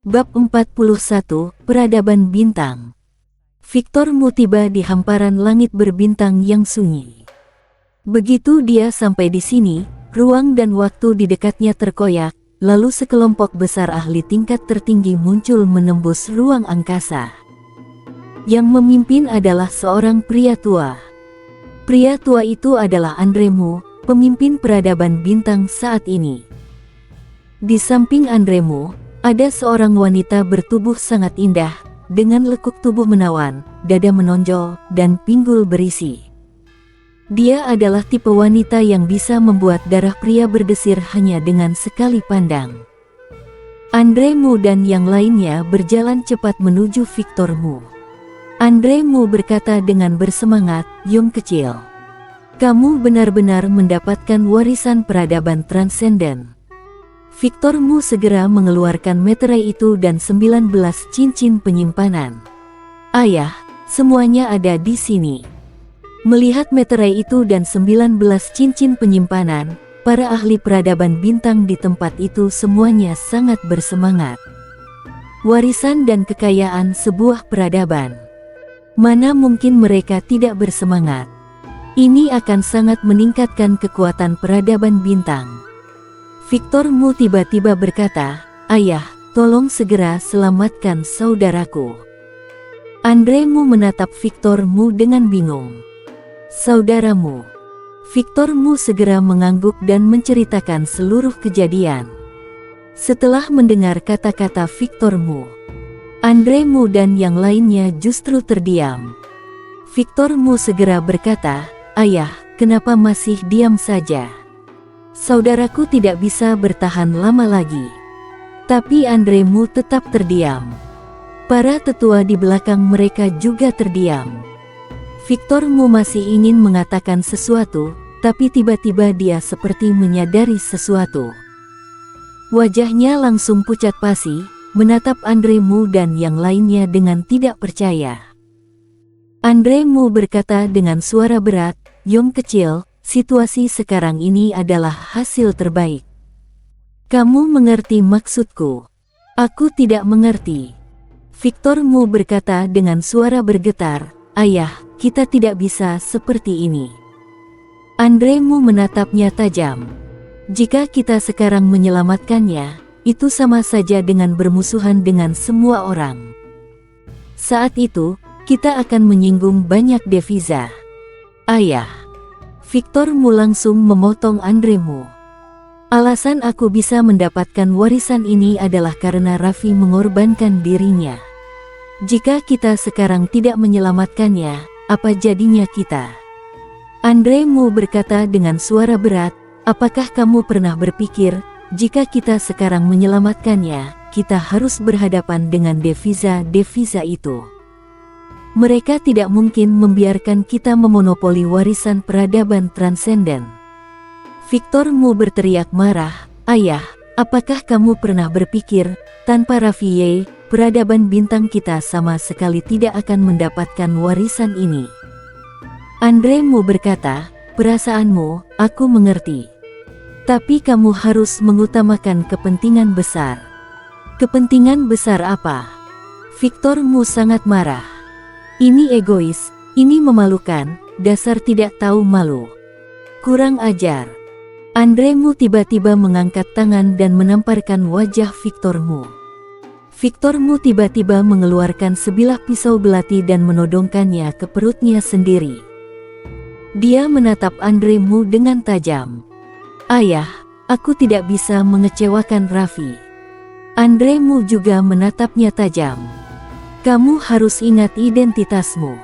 Bab 41, Peradaban Bintang. Victor Mu tiba di hamparan langit berbintang yang sunyi. Begitu dia sampai di sini, ruang dan waktu di dekatnya terkoyak, lalu sekelompok besar ahli tingkat tertinggi muncul menembus ruang angkasa. Yang memimpin adalah seorang pria tua. Pria tua itu adalah Andre Mu, pemimpin peradaban bintang saat ini. Di samping Andre Mu, ada seorang wanita bertubuh sangat indah, dengan lekuk tubuh menawan, dada menonjol, dan pinggul berisi. Dia adalah tipe wanita yang bisa membuat darah pria berdesir hanya dengan sekali pandang. Andre Mu dan yang lainnya berjalan cepat menuju Victor Mu. Andre Mu berkata dengan bersemangat, "Yong kecil, kamu benar-benar mendapatkan warisan peradaban transenden." Victor Mu segera mengeluarkan meterai itu dan 19 cincin penyimpanan. "Ayah, semuanya ada di sini." Melihat meterai itu dan 19 cincin penyimpanan, para ahli peradaban bintang di tempat itu semuanya sangat bersemangat. Warisan dan kekayaan sebuah peradaban. Mana mungkin mereka tidak bersemangat? Ini akan sangat meningkatkan kekuatan peradaban bintang. Victor Mu tiba-tiba berkata, "Ayah, tolong segera selamatkan saudaraku." Andre Mu menatap Victor Mu dengan bingung. "Saudaramu?" Victor Mu segera mengangguk dan menceritakan seluruh kejadian. Setelah mendengar kata-kata Victor Mu, Andre Mu dan yang lainnya justru terdiam. Victor Mu segera berkata, "Ayah, kenapa masih diam saja? Saudaraku tidak bisa bertahan lama lagi." Tapi Andre Mu tetap terdiam. Para tetua di belakang mereka juga terdiam. Victor Mu masih ingin mengatakan sesuatu, tapi tiba-tiba dia seperti menyadari sesuatu. Wajahnya langsung pucat pasi, menatap Andre Mu dan yang lainnya dengan tidak percaya. Andre Mu berkata dengan suara berat, "Yong kecil, situasi sekarang ini adalah hasil terbaik. Kamu mengerti maksudku?" "Aku tidak mengerti." Victor Mu berkata dengan suara bergetar, "Ayah, kita tidak bisa seperti ini." Andre Mu menatapnya tajam. "Jika kita sekarang menyelamatkannya, itu sama saja dengan bermusuhan dengan semua orang. Saat itu, kita akan menyinggung banyak devisa." "Ayah." Victor Mu langsung memotong Andre Mu. "Alasan aku bisa mendapatkan warisan ini adalah karena Raffi mengorbankan dirinya. Jika kita sekarang tidak menyelamatkannya, apa jadinya kita?" Andre Mu berkata dengan suara berat, "Apakah kamu pernah berpikir, jika kita sekarang menyelamatkannya, kita harus berhadapan dengan devisa-devisa itu? Mereka tidak mungkin membiarkan kita memonopoli warisan peradaban transenden." Victor Mu berteriak marah, "Ayah, apakah kamu pernah berpikir, tanpa Raffi, peradaban bintang kita sama sekali tidak akan mendapatkan warisan ini?" Andre Mu berkata, "Perasaanmu, aku mengerti. Tapi kamu harus mengutamakan kepentingan besar." "Kepentingan besar apa?" Victor Mu sangat marah. "Ini egois, ini memalukan, dasar tidak tahu malu. Kurang ajar." Andre Mu tiba-tiba mengangkat tangan dan menamparkan wajah Victor Mu. Victor Mu tiba-tiba mengeluarkan sebilah pisau belati dan menodongkannya ke perutnya sendiri. Dia menatap Andre Mu dengan tajam. "Ayah, aku tidak bisa mengecewakan Raffi." Andre Mu juga menatapnya tajam. "Kamu harus ingat identitasmu."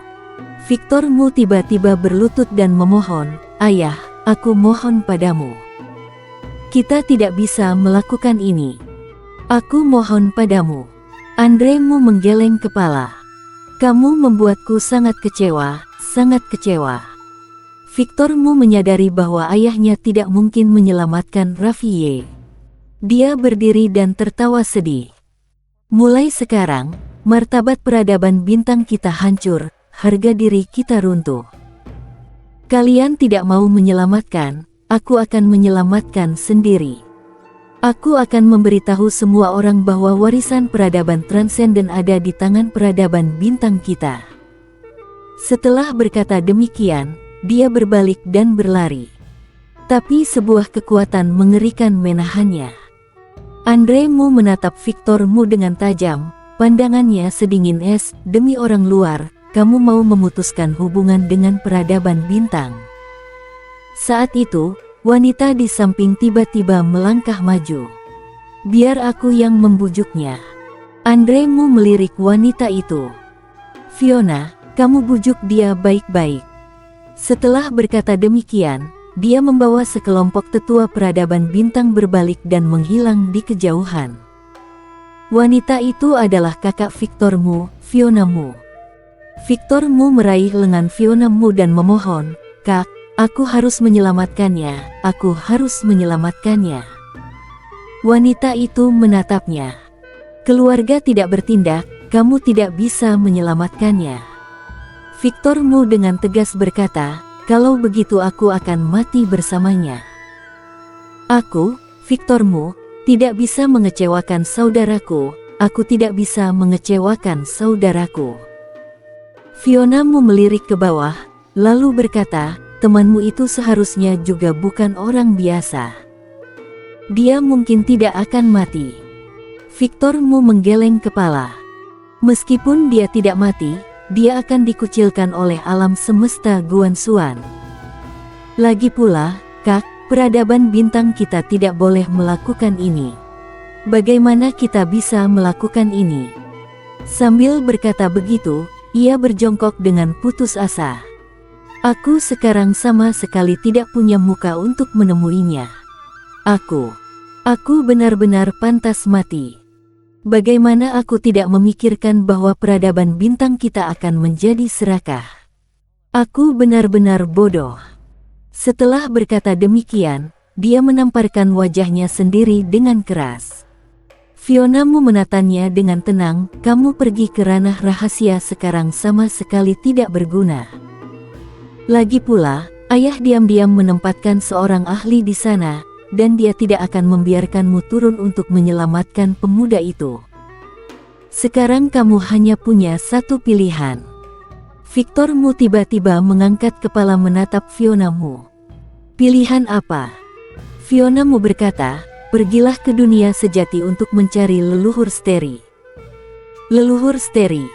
Victor Mu tiba-tiba berlutut dan memohon, "Ayah, aku mohon padamu. Kita tidak bisa melakukan ini. Aku mohon padamu." Andre Mu menggeleng kepala. "Kamu membuatku sangat kecewa, sangat kecewa." Victor Mu menyadari bahwa ayahnya tidak mungkin menyelamatkan Raffi. Dia berdiri dan tertawa sedih. "Mulai sekarang, martabat peradaban bintang kita hancur, harga diri kita runtuh. Kalian tidak mau menyelamatkan, aku akan menyelamatkan sendiri." Aku akan memberitahu semua orang bahwa warisan peradaban transenden ada di tangan peradaban bintang kita. Setelah berkata demikian, dia berbalik dan berlari. Tapi sebuah kekuatan mengerikan menahannya. Andre Mu menatap Victor Mu dengan tajam, pandangannya sedingin es. Demi orang luar, kamu mau memutuskan hubungan dengan peradaban bintang. Saat itu, wanita di samping tiba-tiba melangkah maju. Biar aku yang membujuknya. Andre Mu melirik wanita itu. Fiona, kamu bujuk dia baik-baik. Setelah berkata demikian, dia membawa sekelompok tetua peradaban bintang berbalik dan menghilang di kejauhan. Wanita itu adalah kakak Victor Mu, Fiona Mu. Victor Mu meraih lengan Fiona Mu dan memohon, "Kak, aku harus menyelamatkannya, aku harus menyelamatkannya." Wanita itu menatapnya. Keluarga tidak bertindak, kamu tidak bisa menyelamatkannya. Victor Mu dengan tegas berkata, "Kalau begitu aku akan mati bersamanya." Aku, Victor Mu, tidak bisa mengecewakan saudaraku, aku tidak bisa mengecewakan saudaraku. Fiona Mu melirik ke bawah, lalu berkata, "Temanmu itu seharusnya juga bukan orang biasa. Dia mungkin tidak akan mati." Victor Mu menggeleng kepala. Meskipun dia tidak mati, dia akan dikucilkan oleh alam semesta Guanxuan. Lagi pula, Kak, peradaban bintang kita tidak boleh melakukan ini. Bagaimana kita bisa melakukan ini? Sambil berkata begitu, ia berjongkok dengan putus asa. Aku sekarang sama sekali tidak punya muka untuk menemuinya. Aku benar-benar pantas mati. Bagaimana aku tidak memikirkan bahwa peradaban bintang kita akan menjadi serakah? Aku benar-benar bodoh. Setelah berkata demikian, dia menamparkan wajahnya sendiri dengan keras. Fiona Mu menatanya dengan tenang, "Kamu pergi ke ranah rahasia sekarang sama sekali tidak berguna. Lagi pula, ayah diam-diam menempatkan seorang ahli di sana, dan dia tidak akan membiarkanmu turun untuk menyelamatkan pemuda itu. Sekarang kamu hanya punya satu pilihan." Victor Mu tiba-tiba mengangkat kepala menatap Fiona Mu. "Pilihan apa?" Fiona Mu berkata, "Pergilah ke dunia sejati untuk mencari leluhur Steri." "Leluhur Steri?"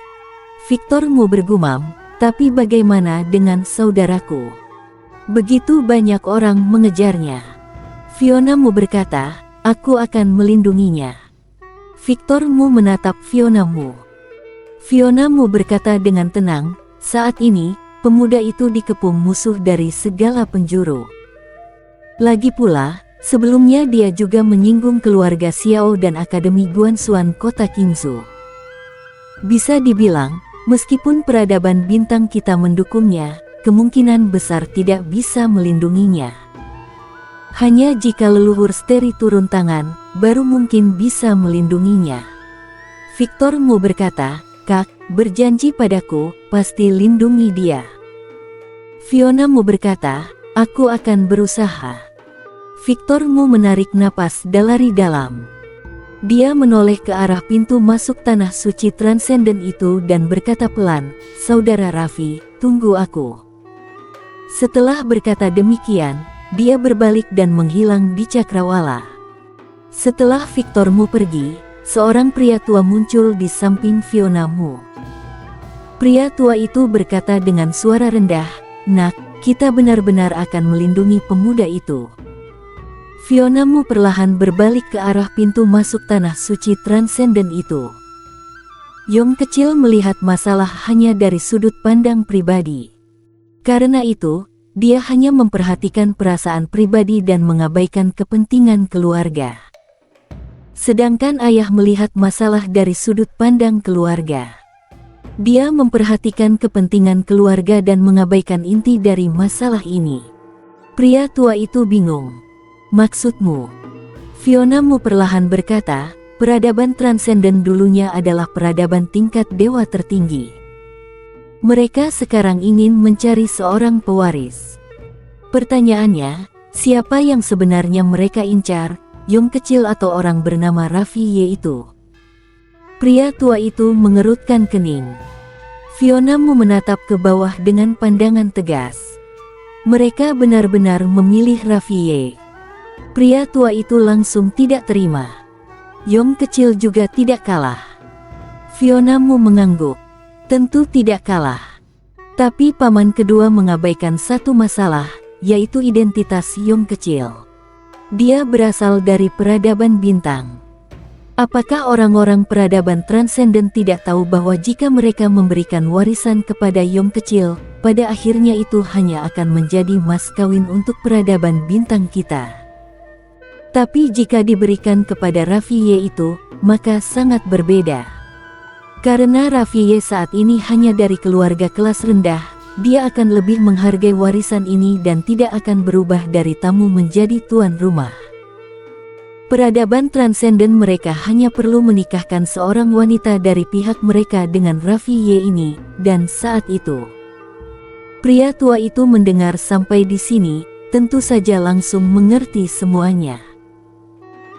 Victor Mu bergumam, "Tapi bagaimana dengan saudaraku? Begitu banyak orang mengejarnya." Fiona Mu berkata, "Aku akan melindunginya." Victor Mu menatap Fiona Mu. Fiona Mu berkata dengan tenang, "Saat ini, pemuda itu dikepung musuh dari segala penjuru. Lagi pula, sebelumnya dia juga menyinggung keluarga Xiao dan Akademi Guanxuan kota Qingzhou. Bisa dibilang, meskipun peradaban bintang kita mendukungnya, kemungkinan besar tidak bisa melindunginya. Hanya jika leluhur Steri turun tangan, baru mungkin bisa melindunginya." Victor Mu berkata, "Kak, berjanji padaku, pasti lindungi dia." Fiona Mu berkata, "Aku akan berusaha." Victor Mu menarik napas dalam. Dia menoleh ke arah pintu masuk tanah suci transenden itu dan berkata pelan, "Saudara Raffi, tunggu aku." Setelah berkata demikian, dia berbalik dan menghilang di cakrawala. Setelah Victor Mu pergi, seorang pria tua muncul di samping Fiona Mu. Pria tua itu berkata dengan suara rendah, "Nak, kita benar-benar akan melindungi pemuda itu." Fiona Mu perlahan berbalik ke arah pintu masuk tanah suci transenden itu. Yong kecil melihat masalah hanya dari sudut pandang pribadi. Karena itu, dia hanya memperhatikan perasaan pribadi dan mengabaikan kepentingan keluarga. Sedangkan ayah melihat masalah dari sudut pandang keluarga. Dia memperhatikan kepentingan keluarga dan mengabaikan inti dari masalah ini. Pria tua itu bingung. "Maksudmu?" Fiona Mu perlahan berkata, "Peradaban transenden dulunya adalah peradaban tingkat dewa tertinggi. Mereka sekarang ingin mencari seorang pewaris. Pertanyaannya, siapa yang sebenarnya mereka incar? Yong kecil atau orang bernama Raffi Ye itu. Pria tua itu mengerutkan kening. Fiona Mu menatap ke bawah dengan pandangan tegas. Mereka benar-benar memilih Raffi Ye. Pria tua itu langsung tidak terima. Yong kecil juga tidak kalah. Fiona Mu mengangguk. Tentu tidak kalah. Tapi paman kedua mengabaikan satu masalah, yaitu identitas Yong kecil. Dia berasal dari peradaban bintang. Apakah orang-orang peradaban transenden tidak tahu bahwa jika mereka memberikan warisan kepada Yong kecil, pada akhirnya itu hanya akan menjadi mas kawin untuk peradaban bintang kita? Tapi jika diberikan kepada Raffi Ye itu, maka sangat berbeda. Karena Raffi Ye saat ini hanya dari keluarga kelas rendah, dia akan lebih menghargai warisan ini dan tidak akan berubah dari tamu menjadi tuan rumah. Peradaban transenden mereka hanya perlu menikahkan seorang wanita dari pihak mereka dengan Raffi Ye ini, dan saat itu pria tua itu mendengar sampai di sini, tentu saja langsung mengerti semuanya.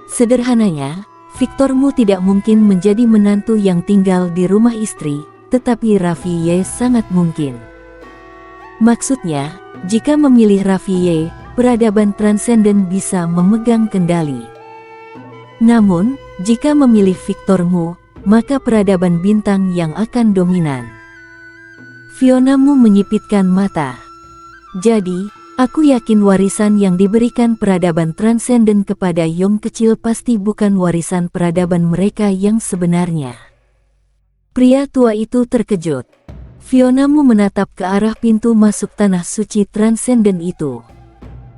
Sederhananya, Victor Mu tidak mungkin menjadi menantu yang tinggal di rumah istri, tetapi Raffi Ye sangat mungkin. Maksudnya, jika memilih Raffi Ye, peradaban transenden bisa memegang kendali. Namun, jika memilih Victor Mu, maka peradaban bintang yang akan dominan. Fiona Mu menyipitkan mata. Jadi, aku yakin warisan yang diberikan peradaban transenden kepada Yong kecil pasti bukan warisan peradaban mereka yang sebenarnya. Pria tua itu terkejut. Fiona Mu menatap ke arah pintu masuk tanah suci transenden itu.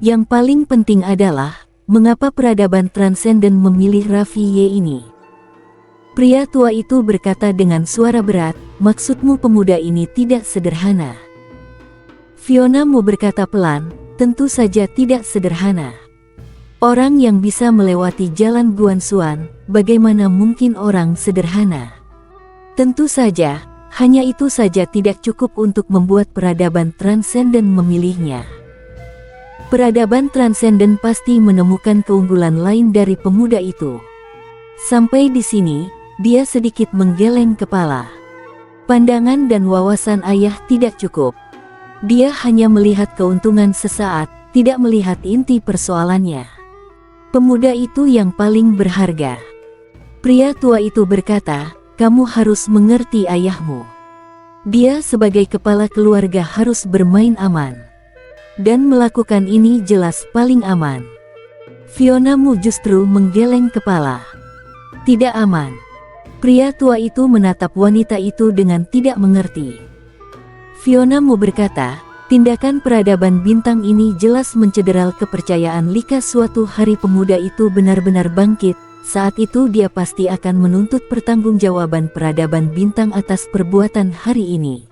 Yang paling penting adalah, mengapa peradaban transenden memilih Raffi Ye ini? Pria tua itu berkata dengan suara berat, maksudmu pemuda ini tidak sederhana. Fiona Mu berkata pelan, tentu saja tidak sederhana. Orang yang bisa melewati jalan Guanxuan, bagaimana mungkin orang sederhana? Tentu saja, hanya itu saja tidak cukup untuk membuat peradaban transenden memilihnya. Peradaban transenden pasti menemukan keunggulan lain dari pemuda itu. Sampai di sini, dia sedikit menggeleng kepala. Pandangan dan wawasan ayah tidak cukup. Dia hanya melihat keuntungan sesaat, tidak melihat inti persoalannya. Pemuda itu yang paling berharga. Pria tua itu berkata, kamu harus mengerti ayahmu. Dia sebagai kepala keluarga harus bermain aman. Dan melakukan ini jelas paling aman. Fiona Mu justru menggeleng kepala. Tidak aman. Pria tua itu menatap wanita itu dengan tidak mengerti. Fiona Mu berkata, tindakan peradaban bintang ini jelas mencederai kepercayaan Lika. Suatu hari pemuda itu benar-benar bangkit, saat itu dia pasti akan menuntut pertanggungjawaban peradaban bintang atas perbuatan hari ini.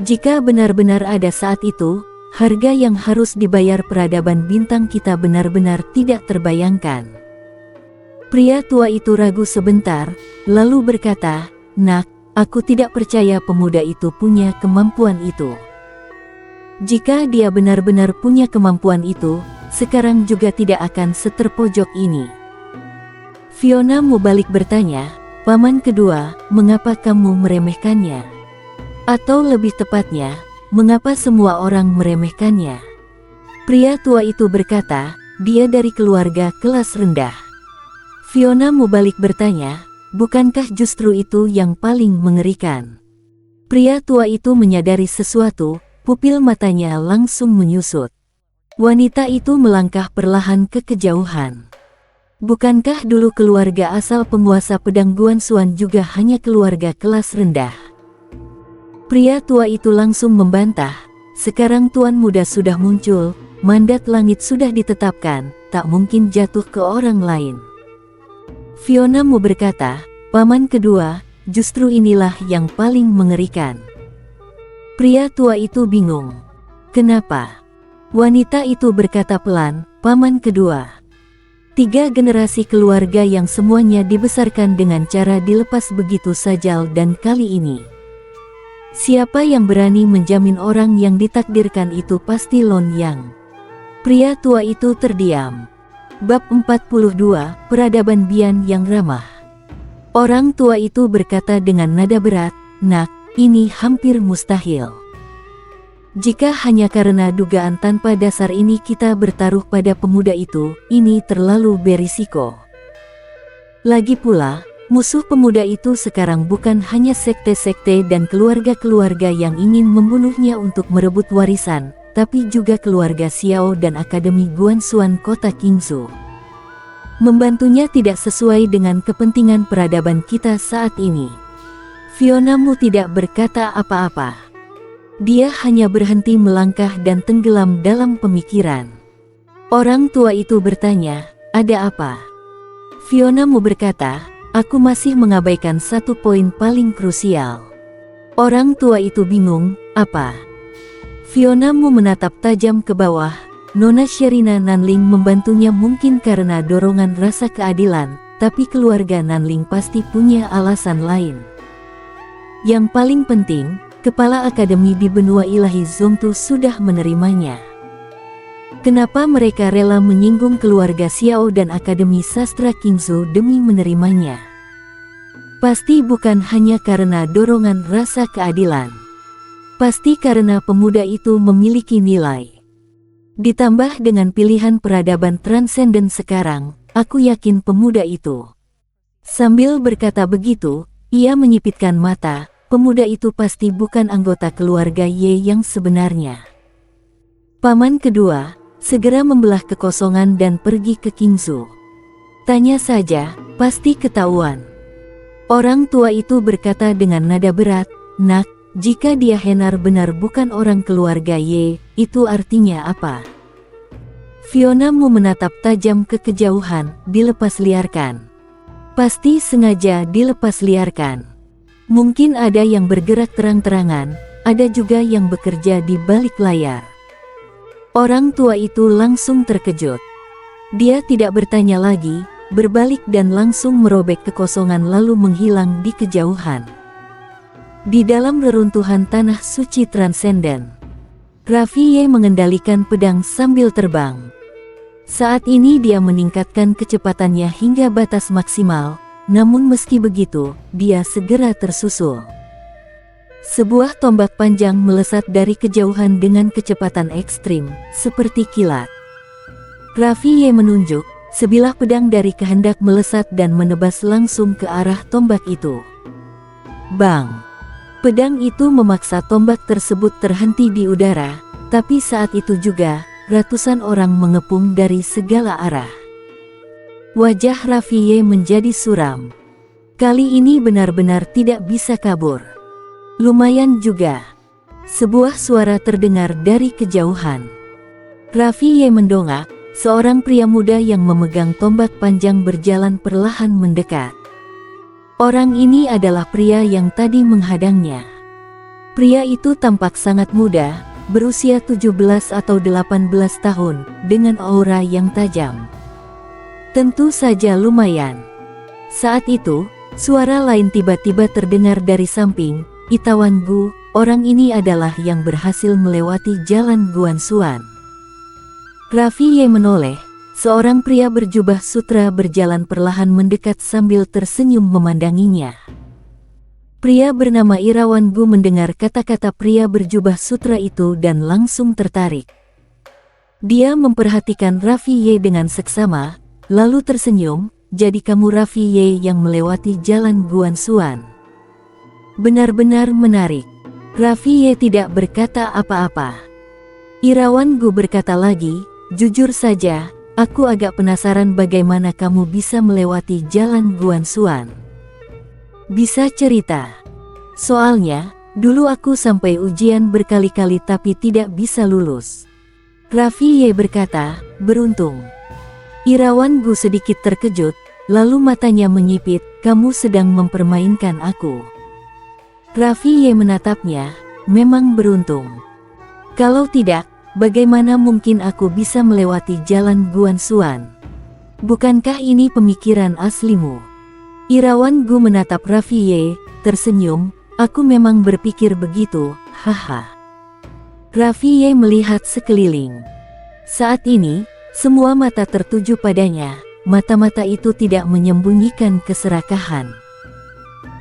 Jika benar-benar ada saat itu, harga yang harus dibayar peradaban bintang kita benar-benar tidak terbayangkan. Pria tua itu ragu sebentar, lalu berkata, nak, aku tidak percaya pemuda itu punya kemampuan itu. Jika dia benar-benar punya kemampuan itu, sekarang juga tidak akan seterpojok ini. Fiona Mu balik bertanya, paman kedua, mengapa kamu meremehkannya? Atau lebih tepatnya, mengapa semua orang meremehkannya? Pria tua itu berkata, dia dari keluarga kelas rendah. Fiona Mu balik bertanya, bukankah justru itu yang paling mengerikan? Pria tua itu menyadari sesuatu, pupil matanya langsung menyusut. Wanita itu melangkah perlahan ke kejauhan. Bukankah dulu keluarga asal penguasa pedang Guanxuan juga hanya keluarga kelas rendah? Pria tua itu langsung membantah, sekarang tuan muda sudah muncul, mandat langit sudah ditetapkan, tak mungkin jatuh ke orang lain. Fiona Mu berkata, paman kedua, justru inilah yang paling mengerikan. Pria tua itu bingung. Kenapa? Wanita itu berkata pelan, paman kedua. 3 generasi keluarga yang semuanya dibesarkan dengan cara dilepas begitu saja dan kali ini. Siapa yang berani menjamin orang yang ditakdirkan itu pasti Lon Yang? Pria tua itu terdiam. Bab 42, Peradaban Bian yang Ramah. Orang tua itu berkata dengan nada berat, "Nak, ini hampir mustahil. Jika hanya karena dugaan tanpa dasar ini kita bertaruh pada pemuda itu, ini terlalu berisiko. Lagi pula, musuh pemuda itu sekarang bukan hanya sekte-sekte dan keluarga-keluarga yang ingin membunuhnya untuk merebut warisan, tapi juga keluarga Xiao dan Akademi Guanxuan kota Qingzhou. Membantunya tidak sesuai dengan kepentingan peradaban kita saat ini." Fiona Mu tidak berkata apa-apa. Dia hanya berhenti melangkah dan tenggelam dalam pemikiran. Orang tua itu bertanya, "Ada apa?" Fiona Mu berkata, "Aku masih mengabaikan satu poin paling krusial." Orang tua itu bingung, "Apa?" Fiona Mu menatap tajam ke bawah. Nona Sherina Nanling membantunya mungkin karena dorongan rasa keadilan, tapi keluarga Nanling pasti punya alasan lain. Yang paling penting, kepala akademi di benua ilahi Zongtu sudah menerimanya. Kenapa mereka rela menyinggung keluarga Xiao dan Akademi Sastra Qingzhou demi menerimanya? Pasti bukan hanya karena dorongan rasa keadilan. Pasti karena pemuda itu memiliki nilai. Ditambah dengan pilihan peradaban transenden sekarang, aku yakin pemuda itu. Sambil berkata begitu, ia menyipitkan mata. Pemuda itu pasti bukan anggota keluarga Ye yang sebenarnya. Paman kedua, segera membelah kekosongan dan pergi ke Qingzhou. Tanya saja, pasti ketahuan. Orang tua itu berkata dengan nada berat, "Nak, jika dia benar bukan orang keluarga Ye, itu artinya apa?" Fiona Mu menatap tajam ke kejauhan, "Dilepas liarkan." Pasti sengaja dilepas liarkan. Mungkin ada yang bergerak terang-terangan, ada juga yang bekerja di balik layar. Orang tua itu langsung terkejut. Dia tidak bertanya lagi, berbalik dan langsung merobek kekosongan lalu menghilang di kejauhan. Di dalam reruntuhan tanah suci transenden, Raffi Ye mengendalikan pedang sambil terbang. Saat ini dia meningkatkan kecepatannya hingga batas maksimal, namun meski begitu, dia segera tersusul. Sebuah tombak panjang melesat dari kejauhan dengan kecepatan ekstrim, seperti kilat. Raffi Ye menunjuk, sebilah pedang dari kehendak melesat dan menebas langsung ke arah tombak itu. Bang! Pedang itu memaksa tombak tersebut terhenti di udara, tapi saat itu juga, ratusan orang mengepung dari segala arah. Wajah Raffi Ye menjadi suram. Kali ini benar-benar tidak bisa kabur. Lumayan juga. Sebuah suara terdengar dari kejauhan. Raffi Ye mendongak, seorang pria muda yang memegang tombak panjang berjalan perlahan mendekat. Orang ini adalah pria yang tadi menghadangnya. Pria itu tampak sangat muda, berusia 17 atau 18 tahun, dengan aura yang tajam. Tentu saja lumayan. Saat itu, suara lain tiba-tiba terdengar dari samping, "Itawan Gu, orang ini adalah yang berhasil melewati jalan Guanxuan." Raffi Ye menoleh. Seorang pria berjubah sutra berjalan perlahan mendekat sambil tersenyum memandanginya. Pria bernama Irawan Gu mendengar kata-kata pria berjubah sutra itu dan langsung tertarik. Dia memperhatikan Raffi Ye dengan seksama, lalu tersenyum, "Jadi kamu Raffi Ye yang melewati jalan Guanxuan." Benar-benar menarik. Raffi Ye tidak berkata apa-apa. Irawan Gu berkata lagi, "Jujur saja, aku agak penasaran bagaimana kamu bisa melewati jalan Guanxuan. Bisa cerita? Soalnya, dulu aku sampai ujian berkali-kali tapi tidak bisa lulus." Raffi Ye berkata, "Beruntung." Irawan Gu sedikit terkejut, lalu matanya menyipit, "Kamu sedang mempermainkan aku." Raffi Ye menatapnya, "Memang beruntung. Kalau tidak, bagaimana mungkin aku bisa melewati jalan Guanxuan? Bukankah ini pemikiran aslimu?" Irawan Gu menatap Raffi Ye, tersenyum, "Aku memang berpikir begitu, haha." Raffi Ye melihat sekeliling. Saat ini, Semua mata tertuju padanya, mata-mata itu tidak menyembunyikan keserakahan.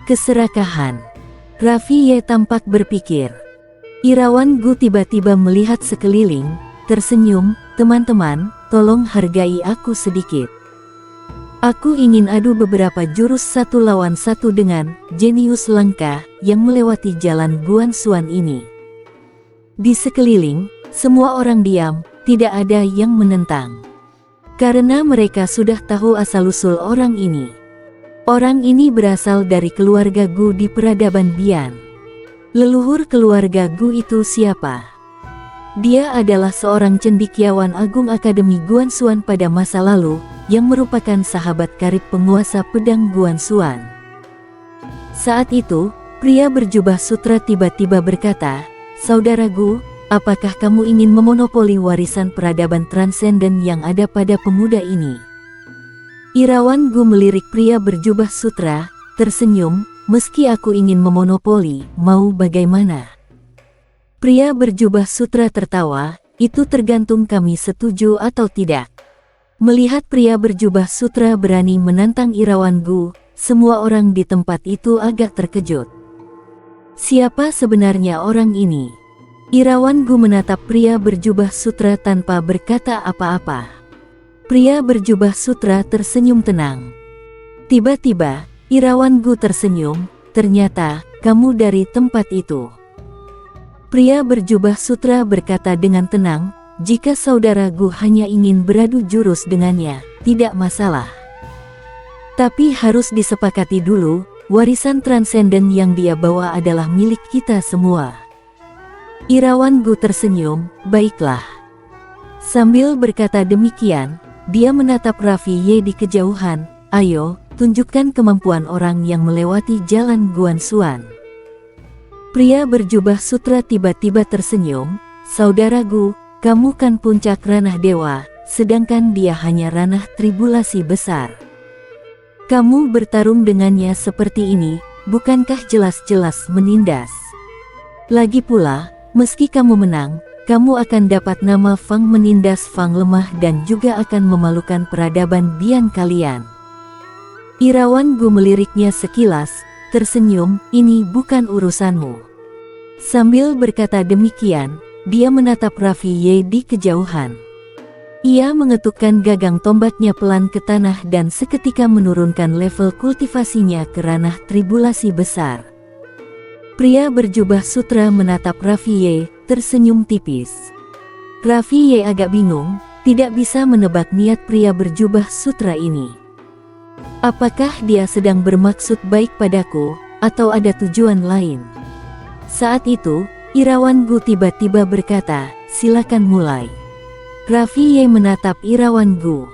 Keserakahan. Raffi Ye tampak berpikir. Irawan Gu tiba-tiba melihat sekeliling, tersenyum, "Teman-teman, tolong hargai aku sedikit. Aku ingin adu beberapa jurus 1 lawan 1 dengan jenius langka yang melewati jalan Guan Xuan ini." Di sekeliling, semua orang diam, tidak ada yang menentang. Karena mereka sudah tahu asal-usul orang ini. Orang ini berasal dari keluarga Gu di peradaban Bian. Leluhur keluarga Gu itu siapa? Dia adalah seorang cendekiawan agung Akademi Guan Xuan pada masa lalu, yang merupakan sahabat karib penguasa pedang Guan Xuan. Saat itu, pria berjubah sutra tiba-tiba berkata, "Saudara Gu, apakah kamu ingin memonopoli warisan peradaban transenden yang ada pada pemuda ini?" Irawan Gu melirik pria berjubah sutra, tersenyum, "Meski aku ingin memonopoli, mau bagaimana?" Pria berjubah sutra tertawa, "Itu tergantung kami setuju atau tidak." Melihat pria berjubah sutra berani menantang Irawan Gu, semua orang di tempat itu agak terkejut. Siapa sebenarnya orang ini? Irawan Gu menatap pria berjubah sutra tanpa berkata apa-apa. Pria berjubah sutra tersenyum tenang. Tiba-tiba, Irawan Gu tersenyum, "Ternyata, kamu dari tempat itu." Pria berjubah sutra berkata dengan tenang, "Jika saudara Gu hanya ingin beradu jurus dengannya, tidak masalah. Tapi harus disepakati dulu, warisan transenden yang dia bawa adalah milik kita semua." Irawan Gu tersenyum, "Baiklah." Sambil berkata demikian, dia menatap Raffi Ye di kejauhan, "Ayo, tunjukkan kemampuan orang yang melewati jalan Guan Xuan." Pria berjubah sutra tiba-tiba tersenyum, "Saudara Gu, kamu kan puncak ranah dewa, sedangkan dia hanya ranah tribulasi besar. Kamu bertarung dengannya seperti ini, bukankah jelas-jelas menindas? Lagi pula, meski kamu menang, kamu akan dapat nama Fang menindas Fang lemah dan juga akan memalukan peradaban Bian kalian." Irawan Gu meliriknya sekilas, tersenyum, "Ini bukan urusanmu." Sambil berkata demikian, dia menatap Raffi Ye di kejauhan. Ia mengetukkan gagang tombaknya pelan ke tanah dan seketika menurunkan level kultivasinya ke ranah tribulasi besar. Pria berjubah sutra menatap Raffi Ye, tersenyum tipis. Raffi Ye agak bingung, tidak bisa menebak niat pria berjubah sutra ini. Apakah dia sedang bermaksud baik padaku, atau ada tujuan lain? Saat itu, Irawan Gu tiba-tiba berkata, "Silakan mulai." Raffi Ye menatap Irawan Gu.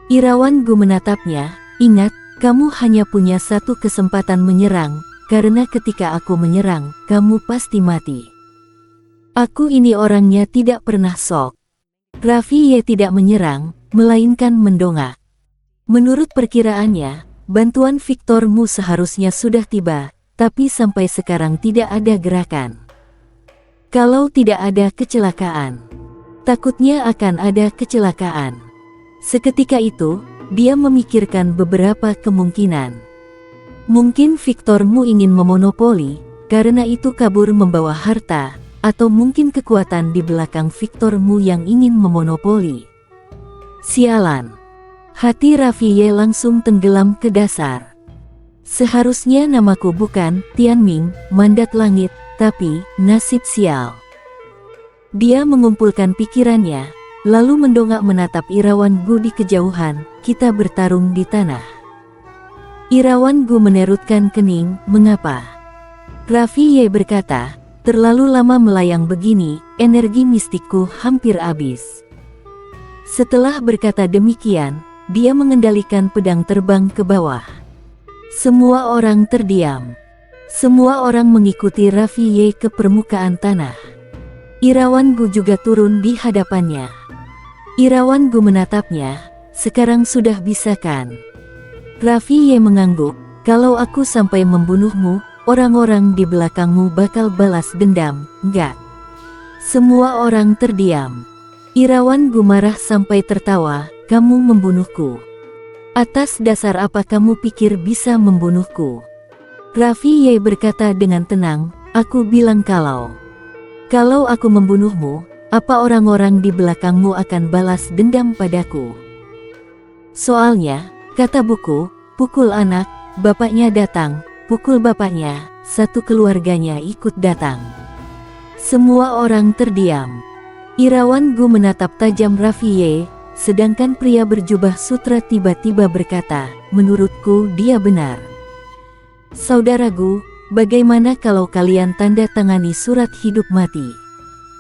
Irawan Gu menatapnya, "Ingat, kamu hanya punya satu kesempatan menyerang, karena ketika aku menyerang, kamu pasti mati. Aku ini orangnya tidak pernah sok." Raffi Ye tidak menyerang, melainkan mendongak. Menurut perkiraannya, bantuan Victor Mu seharusnya sudah tiba, tapi sampai sekarang tidak ada gerakan. Kalau tidak ada kecelakaan, takutnya akan ada kecelakaan. Seketika itu, dia memikirkan beberapa kemungkinan. Mungkin Victor Mu ingin memonopoli, karena itu kabur membawa harta, atau mungkin kekuatan di belakang Victor Mu yang ingin memonopoli. Sialan. Hati Raffi Ye langsung tenggelam ke dasar. Seharusnya namaku bukan Tianming, mandat langit, tapi nasib sial. Dia mengumpulkan pikirannya, lalu mendongak menatap Irawan Gu di kejauhan. "Kita bertarung di tanah." Irawan Gu menerutkan kening, "Mengapa?" Raffi Ye berkata, "Terlalu lama melayang begini, energi mistikku hampir habis." Setelah berkata demikian, dia mengendalikan pedang terbang ke bawah. Semua orang terdiam. Semua orang mengikuti Raffi Ye ke permukaan tanah. Irawan Gu juga turun di hadapannya. Irawan Gu menatapnya, "Sekarang sudah bisa kan?" Raffi Ye mengangguk, "Kalau aku sampai membunuhmu, orang-orang di belakangmu bakal balas dendam, enggak?" Semua orang terdiam. Irawan Gu marah sampai tertawa, kamu membunuhku. Atas dasar apa kamu pikir bisa membunuhku? Raffi Ye berkata dengan tenang, aku bilang kalau aku membunuhmu, apa orang-orang di belakangmu akan balas dendam padaku? Soalnya, kata buku, pukul anak, bapaknya datang, pukul bapaknya, satu keluarganya ikut datang. Semua orang terdiam. Irawan Gu menatap tajam Raffi Ye, sedangkan pria berjubah sutra tiba-tiba berkata, menurutku dia benar. Saudara Gu, bagaimana kalau kalian tanda tangani surat hidup mati?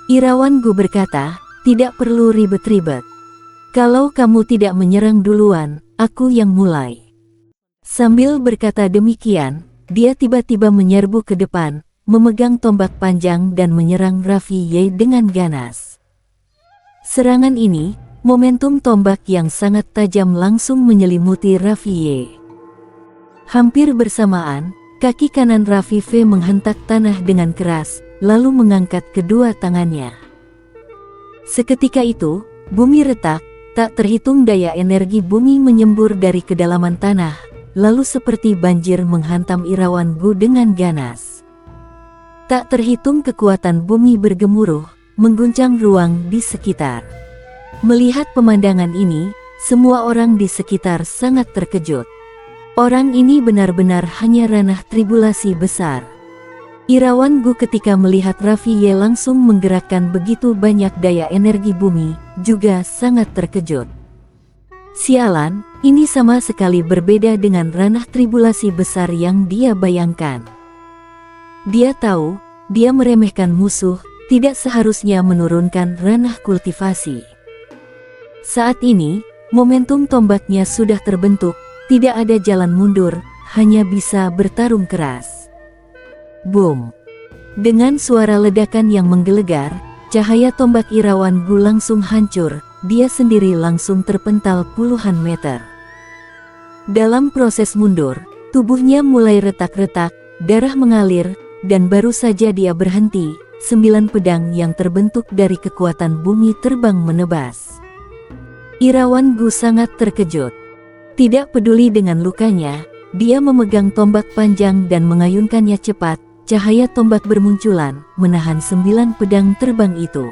Irawan Gu berkata, tidak perlu ribet-ribet. Kalau kamu tidak menyerang duluan, aku yang mulai. Sambil berkata demikian, dia tiba-tiba menyerbu ke depan, memegang tombak panjang dan menyerang Raffi Ye dengan ganas. Serangan ini, momentum tombak yang sangat tajam langsung menyelimuti Raffi Ye. Hampir bersamaan, kaki kanan Raffi Ye menghentak tanah dengan keras, lalu mengangkat kedua tangannya. Seketika itu, bumi retak, tak terhitung daya energi bumi menyembur dari kedalaman tanah, lalu seperti banjir menghantam Irawan Gu dengan ganas. Tak terhitung kekuatan bumi bergemuruh, mengguncang ruang di sekitar. Melihat pemandangan ini, semua orang di sekitar sangat terkejut. Orang ini benar-benar hanya ranah tribulasi besar. Irawan Gu ketika melihat Raffi Ye langsung menggerakkan begitu banyak daya energi bumi, juga sangat terkejut. Sialan, ini sama sekali berbeda dengan ranah tribulasi besar yang dia bayangkan. Dia tahu, dia meremehkan musuh, tidak seharusnya menurunkan ranah kultivasi. Saat ini, momentum tombaknya sudah terbentuk, tidak ada jalan mundur, hanya bisa bertarung keras. Boom! Dengan suara ledakan yang menggelegar, cahaya tombak Irawan Gu langsung hancur, dia sendiri langsung terpental puluhan meter. Dalam proses mundur, tubuhnya mulai retak-retak, darah mengalir, dan baru saja dia berhenti, 9 pedang yang terbentuk dari kekuatan bumi terbang menebas. Irawan Gu sangat terkejut. Tidak peduli dengan lukanya, dia memegang tombak panjang dan mengayunkannya cepat, cahaya tombak bermunculan, menahan 9 pedang terbang itu.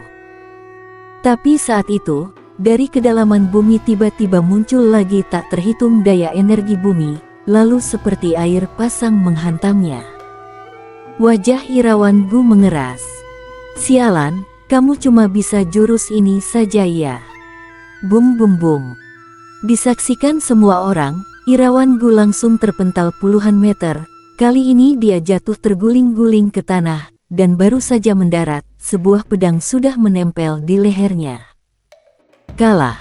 Tapi saat itu, dari kedalaman bumi tiba-tiba muncul lagi tak terhitung daya energi bumi, lalu seperti air pasang menghantamnya. Wajah Irawan Gu mengeras. Sialan, kamu cuma bisa jurus ini saja ya. Bum bum bum. Disaksikan semua orang, Irawan Gu langsung terpental puluhan meter. Kali ini dia jatuh terguling-guling ke tanah, dan baru saja mendarat, sebuah pedang sudah menempel di lehernya. Kalah.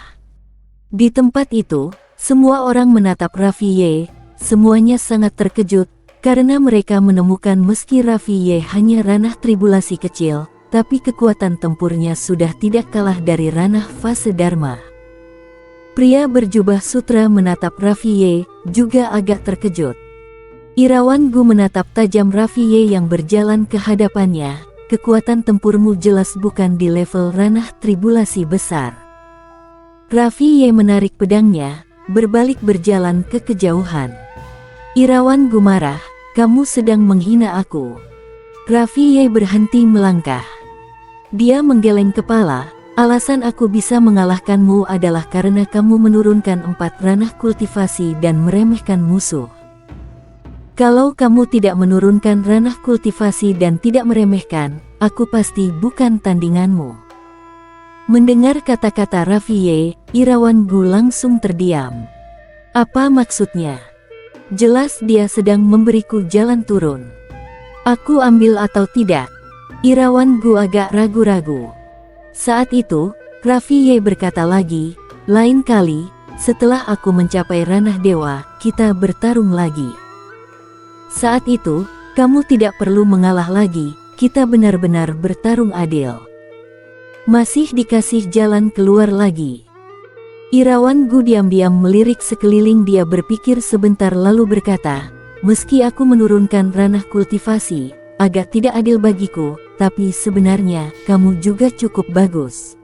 Di tempat itu, semua orang menatap Raffi Ye, semuanya sangat terkejut, karena mereka menemukan meski Raffi Ye hanya ranah tribulasi kecil, tapi kekuatan tempurnya sudah tidak kalah dari ranah fase Dharma. Pria berjubah sutra menatap Raffi Ye, juga agak terkejut. Irawan Gu menatap tajam Raffi Ye yang berjalan ke hadapannya, kekuatan tempurmu jelas bukan di level ranah tribulasi besar. Raffi Ye menarik pedangnya, berbalik berjalan ke kejauhan. Irawan Gu marah, kamu sedang menghina aku. Raffi Ye berhenti melangkah. Dia menggeleng kepala, alasan aku bisa mengalahkanmu adalah karena kamu menurunkan 4 ranah kultivasi dan meremehkan musuh. Kalau kamu tidak menurunkan ranah kultivasi dan tidak meremehkan, aku pasti bukan tandinganmu. Mendengar kata-kata Raffi Ye, Irawan Gu langsung terdiam. Apa maksudnya? Jelas dia sedang memberiku jalan turun. Aku ambil atau tidak? Irawan Gu agak ragu-ragu. Saat itu, Raffi Ye berkata lagi, lain kali, setelah aku mencapai ranah dewa, kita bertarung lagi. Saat itu, kamu tidak perlu mengalah lagi, kita benar-benar bertarung adil. Masih dikasih jalan keluar lagi. Irawan Gu diam-diam melirik sekeliling, dia berpikir sebentar lalu berkata, meski aku menurunkan ranah kultivasi, agak tidak adil bagiku, tapi sebenarnya kamu juga cukup bagus.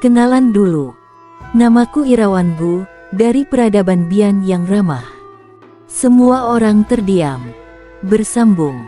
Kenalan dulu. Namaku Irawan Bu, dari peradaban Bian yang ramah. Semua orang terdiam. Bersambung.